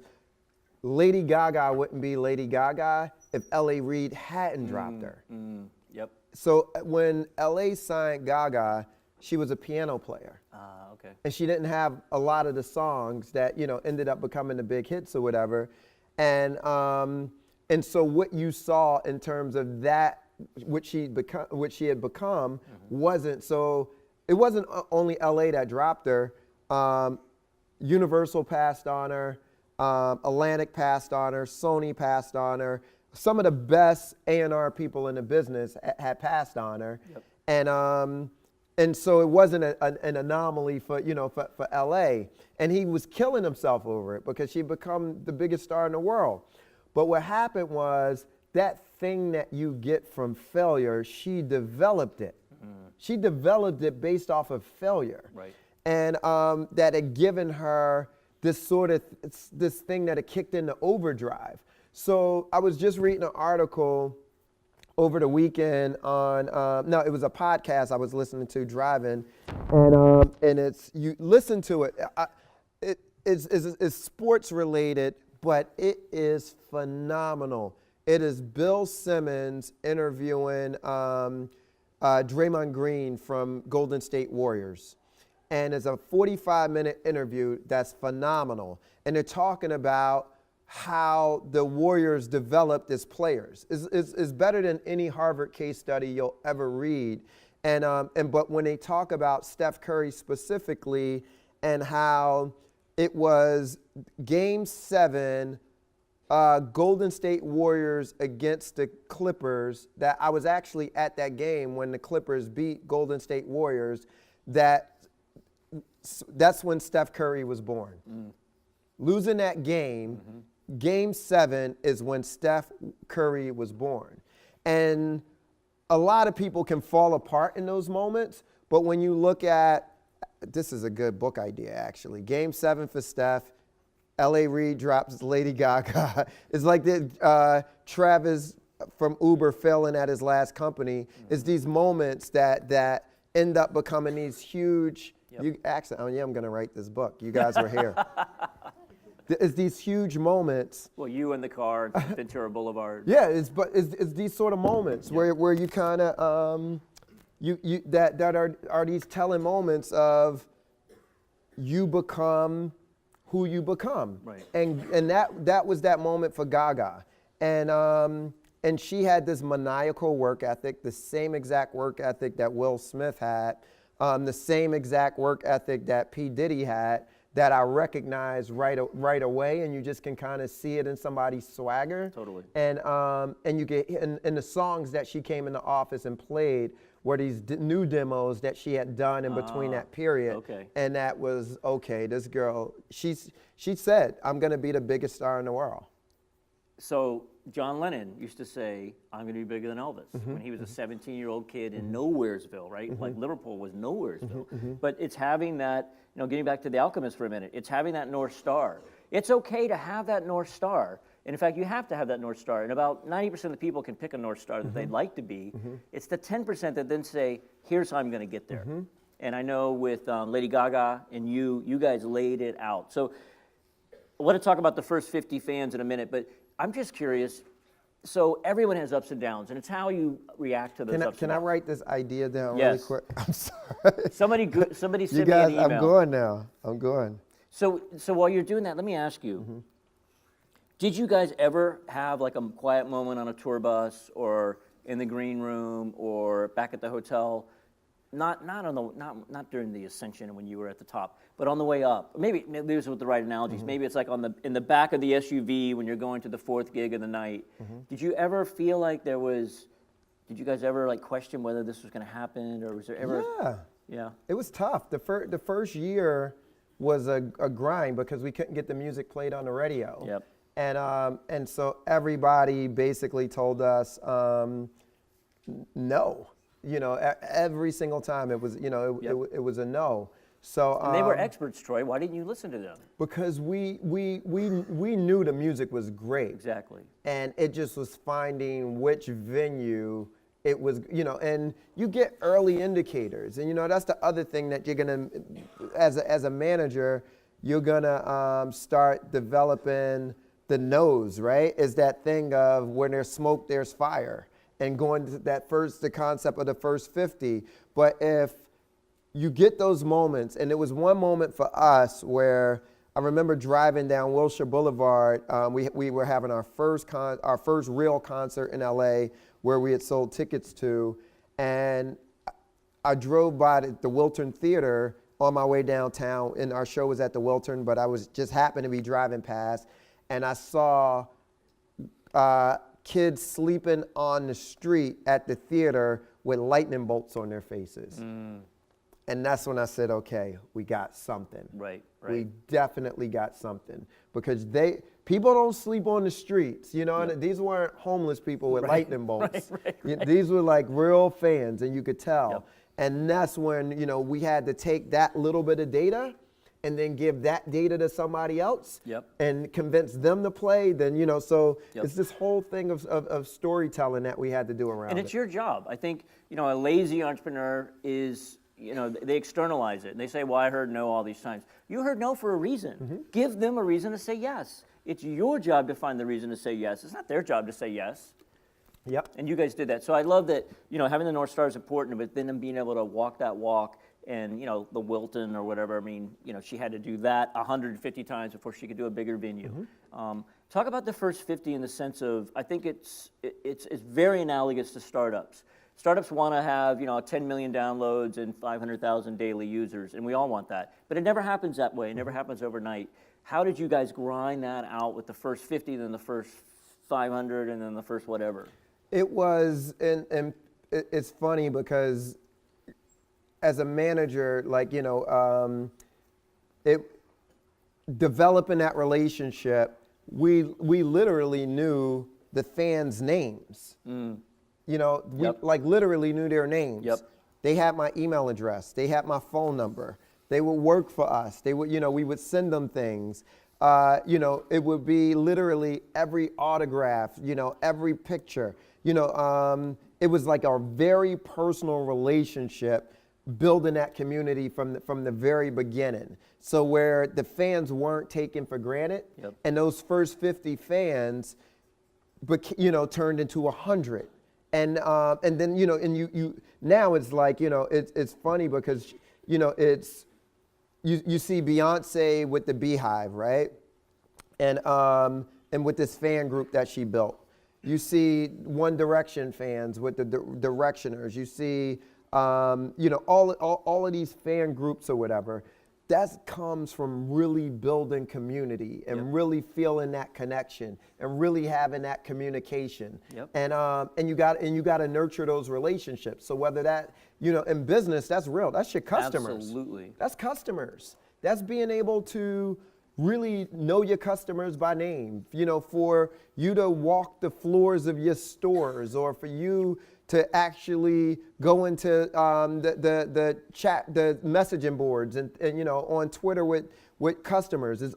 Lady Gaga wouldn't be Lady Gaga if L.A. Reid hadn't dropped her. Yep. So when L.A. signed Gaga, she was a piano player. Okay. And she didn't have a lot of the songs that, you know, ended up becoming the big hits or whatever. And so what you saw in terms of that, what she had become, wasn't, so it wasn't only LA that dropped her. Universal passed on her, Atlantic passed on her, Sony passed on her. Some of the best A&R people in the business had passed on her. Yep. And so it wasn't an anomaly for LA. And he was killing himself over it because she'd become the biggest star in the world. But what happened was that thing that you get from failure, she developed it. She developed it based off of failure. Right. And that had given her this thing that had kicked into overdrive. So I was just reading an article over the weekend on, no, it was a podcast I was listening to driving, and it's, you listen to it, it's sports related, but it is phenomenal. It is Bill Simmons interviewing Draymond Green from Golden State Warriors. And it's a 45-minute interview that's phenomenal. And they're talking about how the Warriors developed as players. It's better than any Harvard case study you'll ever read. But when they talk about Steph Curry specifically and how it was Game 7, Golden State Warriors against the Clippers, that I was actually at that game when the Clippers beat Golden State Warriors, that's when Steph Curry was born. Losing that game, Game 7 is when Steph Curry was born. And a lot of people can fall apart in those moments, but when you look at, this is a good book idea actually, Game 7 for Steph, L.A. Reid drops Lady Gaga. It's like Travis from Uber failing at his last company. It's these moments that end up becoming these huge, I'm gonna write this book. You guys were here. It's these huge moments. Well, you in the car at Ventura Boulevard. Yeah, it's these sort of moments where you kind of that are these telling moments of you become who you become. Right. And that was that moment for Gaga. And she had this maniacal work ethic, the same exact work ethic that Will Smith had, the same exact work ethic that P. Diddy had, that I recognize right away, and you just can kind of see it in somebody's swagger. Totally. And you get in the songs that she came in the office and played were these new demos that she had done in between that period. Okay. And that was, okay, this girl, she said, I'm gonna be the biggest star in the world. So John Lennon used to say, I'm going to be bigger than Elvis, when he was a 17-year-old kid in Nowheresville, right? Like Liverpool was Nowheresville. But it's having that, getting back to The Alchemist for a minute, it's having that North Star. It's okay to have that North Star. And in fact, you have to have that North Star. And about 90% of the people can pick a North Star that they'd like to be. It's the 10% that then say, here's how I'm going to get there. And I know with Lady Gaga and you guys laid it out. So I want to talk about the first 50 fans in a minute, but I'm just curious. So everyone has ups and downs, and it's how you react to those ups and downs. Can I write this idea down Yes. really quick? I'm sorry. Somebody send You guys, me an email. I'm going now. I'm going. So while you're doing that, let me ask you, did you guys ever have like a quiet moment on a tour bus or in the green room or back at the hotel? Not during the ascension when you were at the top, but on the way up. Maybe this is with the right analogies. Maybe it's like in the back of the SUV when you're going to the fourth gig of the night. Did you ever feel like did you guys ever like question whether this was going to happen, or was there ever? Yeah. It was tough. The first year was a grind because we couldn't get the music played on the radio. Yep. And so everybody basically told us no. You know, every single time it was, you know, it was a no. So and they were experts, Troy. Why didn't you listen to them? Because we knew the music was great. Exactly. And it just was finding which venue it was, you know, and you get early indicators. And, you know, that's the other thing that you're going to, as a manager, you're going to start developing the nose, right? Is that thing of when there's smoke, there's fire. And going to the concept of the first 50. But if you get those moments, and it was one moment for us where I remember driving down Wilshire Boulevard. We were having our first real concert in LA where we had sold tickets to, and I drove by the Wiltern Theater on my way downtown, and our show was at the Wiltern, but I was just happened to be driving past, and I saw kids sleeping on the street at the theater with lightning bolts on their faces. And that's when I said, okay, we got something. Right. We definitely got something, because people don't sleep on the streets, you know. And these weren't homeless people with lightning bolts. These were like real fans, and you could tell. And that's when, you know, we had to take that little bit of data and then give that data to somebody else and convince them to play. Then, you know, so it's this whole thing of storytelling that we had to do around it. And it's your job. I think, you know, a lazy entrepreneur is, you know, they externalize it. And they say, well, I heard no all these times. You heard no for a reason. Give them a reason to say yes. It's your job to find the reason to say yes. It's not their job to say yes. And you guys did that. So I love that, you know, having the North Star is important, but then being able to walk that walk. And, you know, the Wilton or whatever, I mean, you know, she had to do that 150 times before she could do a bigger venue. Talk about the first 50 in the sense of, I think it's very analogous to startups. Startups want to have, you know, 10 million downloads and 500,000 daily users, and we all want that. But it never happens that way. It never happens overnight. How did you guys grind that out with the first 50, then the first 500, and then the first whatever? It was, and it's funny because as a manager, like, you know, developing that relationship, we literally knew the fans' names. You know, we like literally knew their names. They had my email address. They had my phone number. They would work for us. They would, you know, we would send them things. You know, it would be literally every autograph, you know, every picture. You know, it was like a very personal relationship, building that community from the very beginning. So where the fans weren't taken for granted, and those first 50 fans, you know, turned into 100. And then, you know, and you now it's like, you know, it's funny because, you know, it's, you see Beyonce with the Beehive, right? And with this fan group that she built. You see One Direction fans with the Directioners. You see, you know, all of these fan groups or whatever. That comes from really building community and really feeling that connection and really having that communication. And you got to nurture those relationships. So whether that, you know, in business, that's real. That's your customers. Absolutely. That's customers. That's being able to really know your customers by name. You know, for you to walk the floors of your stores, or for you to actually go into the chat, the messaging boards, and you know, on Twitter with customers is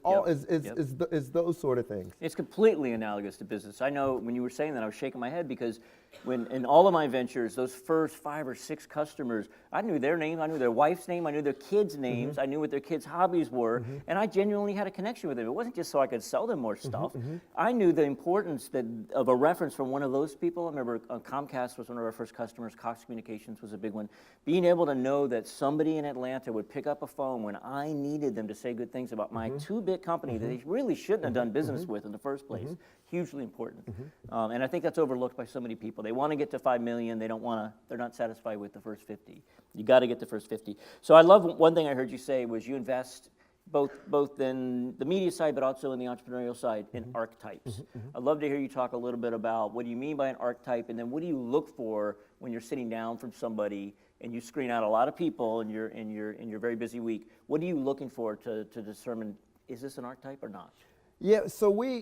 those sort of things. It's completely analogous to business. I know when you were saying that, I was shaking my head because when in all of my ventures, those first 5 or 6 customers, I knew their name, I knew their wife's name, I knew their kids' names, I knew what their kids' hobbies were, and I genuinely had a connection with them. It wasn't just so I could sell them more stuff. I knew the importance of a reference from one of those people. I remember Comcast was one of our first customers. Cox Communications was a big one. Being able to know that somebody in Atlanta would pick up a phone when I needed them to say good things about my 2-bit company that they really shouldn't have done business with in the first place. Hugely important. And I think that's overlooked by so many people. They want to get to 5 million. They're not satisfied with the first 50. You got to get the first 50. So I love one thing I heard you say was you invest both in the media side, but also in the entrepreneurial side, in archetypes. I'd love to hear you talk a little bit about what do you mean by an archetype, and then what do you look for when you're sitting down from somebody and you screen out a lot of people in your very busy week. What are you looking for to determine, is this an archetype or not? Yeah, so we,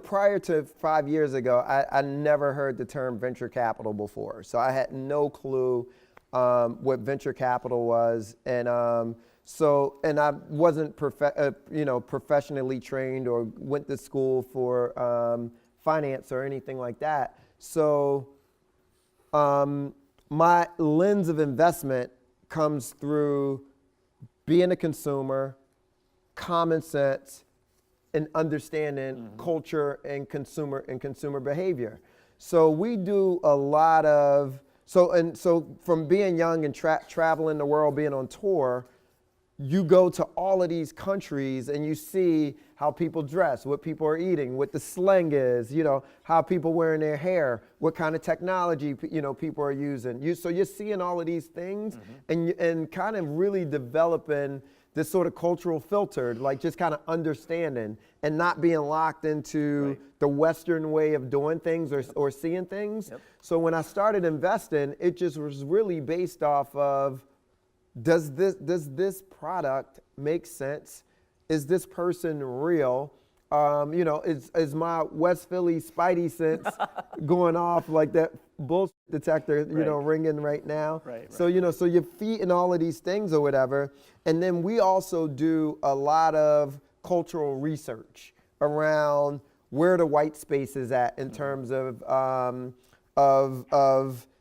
prior to 5 years ago, I never heard the term venture capital before. So I had no clue what venture capital was. And and I wasn't professionally trained or went to school for finance or anything like that. So my lens of investment comes through being a consumer, common sense, and understanding culture and consumer behavior. So we do a lot of so from being young and traveling the world, being on tour, you go to all of these countries and you see how people dress, what people are eating, what the slang is, how people wearing their hair, what kind of technology people are using. So you're seeing all of these things and kind of really developing this sort of cultural filter, like just kind of understanding and not being locked into the Western way of doing things or seeing things. Yep. So when I started investing, it just was really based off of, does this product make sense? Is this person real? Is my West Philly Spidey sense going off like that bullshit detector, ringing right now? Right. So, so you're feeding all of these things or whatever. And then we also do a lot of cultural research around where the white space is at in terms of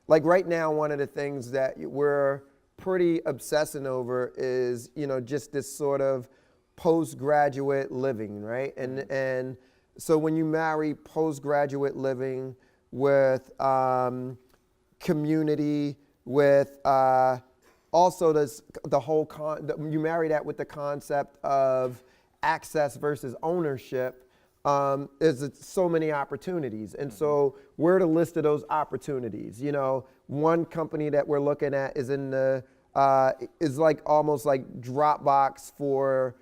like right now, one of the things that we're pretty obsessing over is, just this sort of postgraduate living, right? And so when you marry postgraduate living with community, with also you marry that with the concept of access versus ownership, there's so many opportunities. And so where to list of those opportunities? One company that we're looking at is in the is like almost like Dropbox for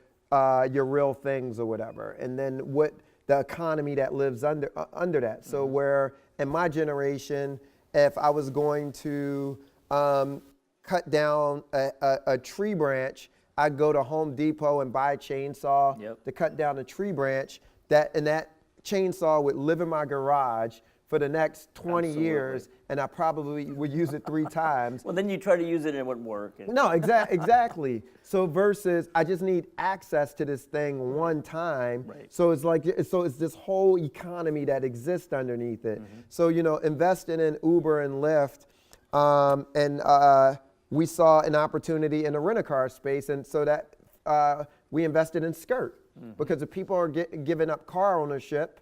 your real things or whatever. And then what the economy that lives under that. So where in my generation, if I was going to cut down a tree branch, I'd go to Home Depot and buy a chainsaw to cut down a tree branch. That chainsaw would live in my garage for the next 20 years, and I probably would use it 3 times. Well, then you try to use it and it wouldn't work. No, exactly. So versus I just need access to this thing one time. Right. So it's this whole economy that exists underneath it. So investing in Uber and Lyft, and we saw an opportunity in the rent-a-car space, and so that we invested in Skirt. Because if people are giving up car ownership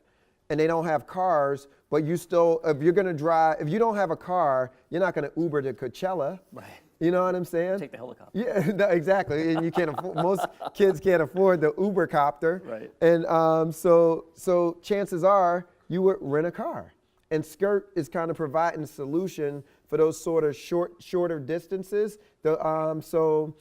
and they don't have cars, but you still, if you don't have a car, you're not going to Uber to Coachella. Right. You know what I'm saying? Take the helicopter. Yeah, no, exactly. And you can't afford, most kids can't afford the Uber copter. Right. And so chances are you would rent a car. And Skirt is kind of providing a solution for those sort of shorter distances. So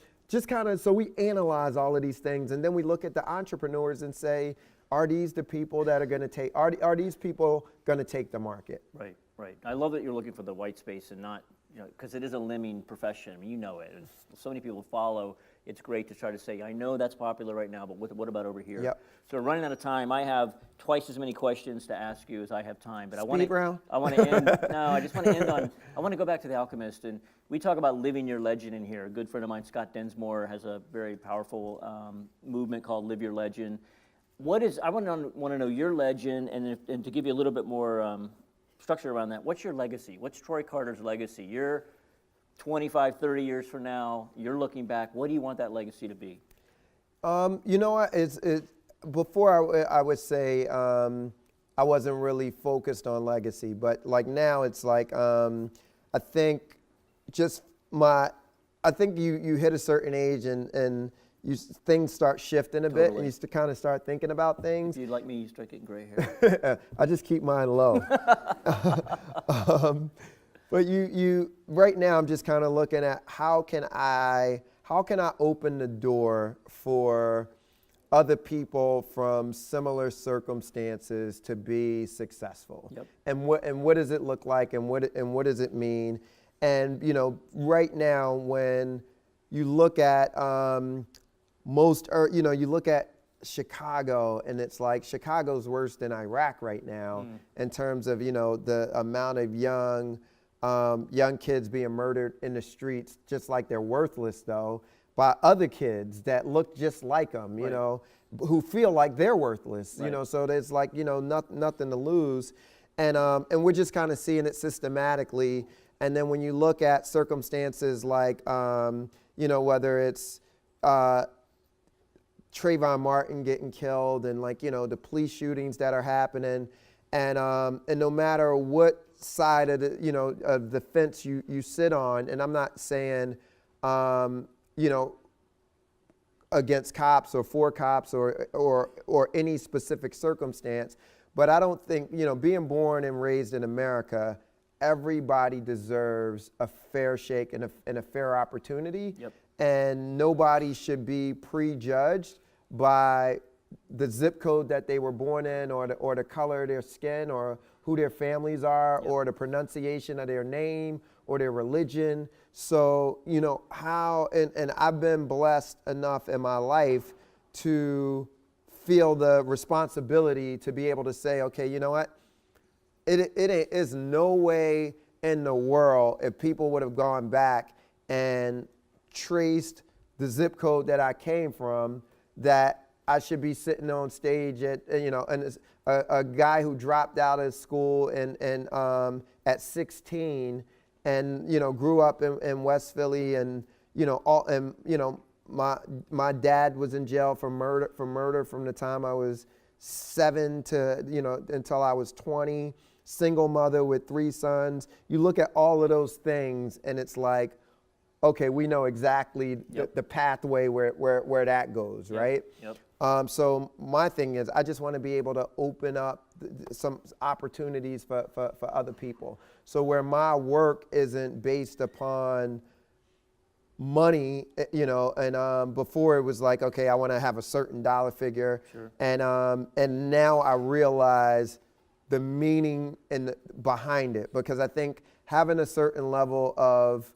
we analyze all of these things, and then we look at the entrepreneurs and say, are these the people that are going to take? Are these people going to take the market? Right. I love that you're looking for the white space and not, because it is a limbing profession. I mean, it. And so many people follow. It's great to try to say, I know that's popular right now, but what about over here? Yep. So we're running out of time. I have twice as many questions to ask you as I have time. But I want to end. No, I just want to end on. I want to go back to The Alchemist, and we talk about living your legend in here. A good friend of mine, Scott Densmore, has a very powerful movement called Live Your Legend. I want to know your legend, and to give you a little bit more structure around that. What's your legacy? What's Troy Carter's legacy? You're 25, 30 years from now, you're looking back. What do you want that legacy to be? Before I would say I wasn't really focused on legacy, but like now it's like I think you hit a certain age and things start shifting a bit, and you kind of start thinking about things. If you'd like me, you start getting gray hair. I just keep mine low. But you right now I'm just kind of looking at how can I open the door for other people from similar circumstances to be successful. Yep. And what does it look like, and what does it mean? And right now, when you look at you look at Chicago, and it's like Chicago's worse than Iraq right now in terms of the amount of young kids being murdered in the streets, just like they're worthless though, by other kids that look just like them, who feel like they're worthless, so there's like nothing to lose, and we're just kind of seeing it systematically. And then when you look at circumstances like whether it's Trayvon Martin getting killed, and like the police shootings that are happening, and no matter what side of the of the fence you sit on, and I'm not saying against cops or for cops or any specific circumstance, but I don't think being born and raised in America, everybody deserves a fair shake and a fair opportunity. Yep. And nobody should be prejudged by the zip code that they were born in, or the color of their skin, or who their families are, or the pronunciation of their name, or their religion. So, how, and I've been blessed enough in my life to feel the responsibility to be able to say, okay, you know what? It is no way in the world, if people would have gone back and traced the zip code that I came from, that I should be sitting on stage at, and a guy who dropped out of school and at 16, and grew up in West Philly, and my dad was in jail for murder from the time I was 7 to until I was 20. Single mother with 3 sons. You look at all of those things, and it's like, okay, we know exactly the pathway where that goes, right? Yep. So my thing is, I just want to be able to open up some opportunities for other people. So where my work isn't based upon money, and before it was like, okay, I want to have a certain dollar figure, Sure. And now I realize the meaning behind it, because I think having a certain level of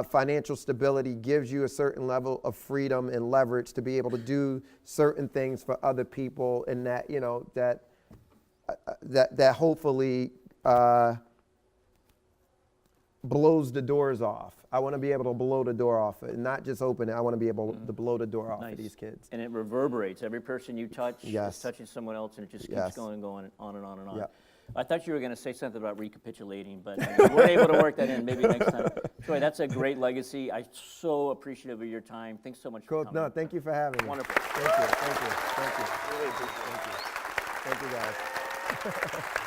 financial stability gives you a certain level of freedom and leverage to be able to do certain things for other people, and that that hopefully blows the doors off. I want to be able to blow the door off it, not just open it. I want to be able to blow the door off of these kids. And it reverberates. Every person you touch Yes. is touching someone else, and it just keeps Yes. going and going on and on and on. Yep. I thought you were going to say something about recapitulating, but we weren't able to work that in. Maybe next time. Troy, that's a great legacy. I'm so appreciative of your time. Thanks so much for Cool. coming. No, thank you for having me. Wonderful. Thank you. Really appreciate it. Thank you guys.